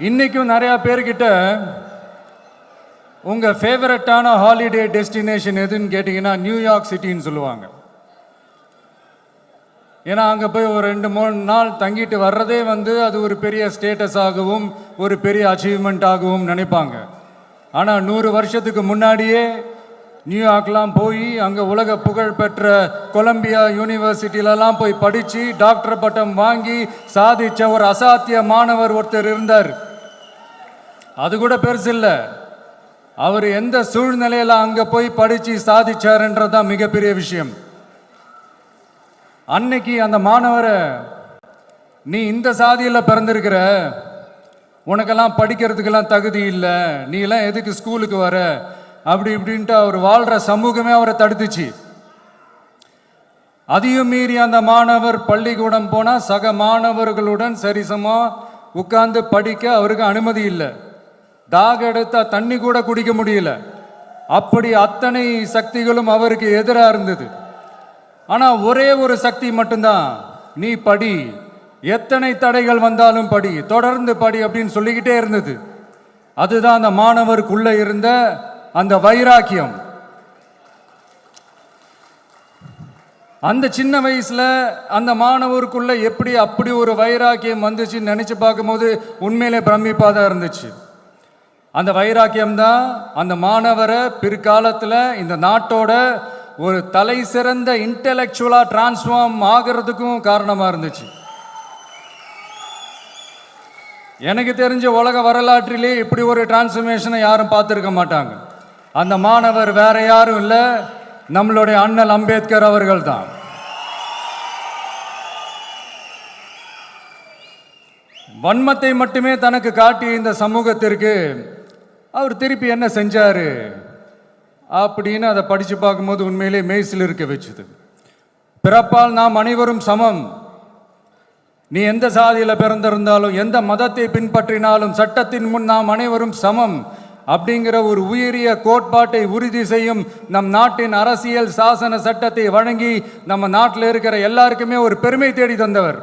இன்றைக்கும் நிறையா பேர்கிட்ட உங்கள் ஃபேவரட்டான ஹாலிடே டெஸ்டினேஷன் எதுன்னு கேட்டிங்கன்னா நியூயார்க் சிட்டின்னு சொல்லுவாங்க. ஏன்னா அங்கே போய் ஒரு 2-3 நாள் தங்கிட்டு வர்றதே அது ஒரு பெரிய ஸ்டேட்டஸாகவும் ஒரு பெரிய அச்சீவ்மெண்ட்டாகவும் நினைப்பாங்க. ஆனால் 100 வருஷத்துக்கு முன்னாடியே நியூயார்க்லாம் போய் அங்கே உலக புகழ் பெற்ற கொலம்பியா யூனிவர்சிட்டியிலலாம் போய் படித்து டாக்டர் பட்டம் வாங்கி சாதித்த ஒரு அசாத்திய மாணவர் ஒருத்தர் இருந்தார். அது கூட பெருசு இல்லை, அவர் எந்த சூழ்நிலையில் அங்கே போய் படித்து சாதிச்சாருன்றதான் மிகப்பெரிய விஷயம். அன்னைக்கு அந்த மாணவரை, நீ இந்த சாதியில் பிறந்திருக்கிற, உனக்கெல்லாம் படிக்கிறதுக்கெல்லாம் தகுதி இல்லை, நீ எல்லாம் எதுக்கு ஸ்கூலுக்கு வர, அப்படி இப்படின்ட்டு அவர் வாழ்கிற சமூகமே அவரை தடுத்துச்சு. அதையும் மீறி அந்த மாணவர் பள்ளிக்கூடம் போனால் சக மாணவர்களுடன் சரிசமாக உட்கார்ந்து படிக்க அவருக்கு அனுமதி இல்லை. தாக எடுத்தா தண்ணி கூட குடிக்க முடியல. அப்படி அத்தனை சக்திகளும் அவருக்கு எதிராக இருந்தது. ஆனால் ஒரே ஒரு சக்தி மட்டும்தான், நீ படி, எத்தனை தடைகள் வந்தாலும் படி, தொடர்ந்து படி அப்படின்னு சொல்லிக்கிட்டே இருந்தது. அதுதான் அந்த மாணவருக்குள்ள இருந்த அந்த வைராக்கியம். அந்த சின்ன வயசுல அந்த மாணவருக்குள்ள எப்படி அப்படி ஒரு வைராக்கியம் வந்துச்சுன்னு நினைச்சு பார்க்கும்போது உண்மையிலே பிரமிப்பாக தான் இருந்துச்சு. அந்த வைராக்கியம் தான் அந்த மாணவரை பிற்காலத்தில் இந்த நாட்டோட ஒரு தலை சிறந்த இன்டெலெக்சுவலாக டிரான்ஸ்ஃபார்ம் ஆகிறதுக்கும் காரணமாக இருந்துச்சு. எனக்கு தெரிஞ்ச உலக வரலாற்றிலே இப்படி ஒரு டிரான்ஸ்ஃபர்மேஷனை யாரும் பார்த்துருக்க மாட்டாங்க. அந்த மாணவர் வேற யாரும் இல்லை, நம்மளுடைய அண்ணல் அம்பேத்கர் அவர்கள் தான். வன்மத்தை மட்டுமே தனக்கு காட்டிய இந்த சமூகத்திற்கு அவர் திருப்பி என்ன செஞ்சாரு அப்படின்னு அதை படித்து பார்க்கும்போது உண்மையிலே மெய்சில் இருக்க வச்சுது. பிறப்பால் நாம் அனைவரும் சமம், நீ எந்த சாதியில் பிறந்திருந்தாலும் எந்த மதத்தை பின்பற்றினாலும் சட்டத்தின் முன் நாம் அனைவரும் சமம் அப்படிங்கிற ஒரு உயரிய கோட்பாட்டை உறுதி செய்யும் நம் நாட்டின் அரசியல் சாசன சட்டத்தை வழங்கி நம்ம நாட்டில் இருக்கிற எல்லாருக்குமே ஒரு பெருமை தேடி தந்தவர்.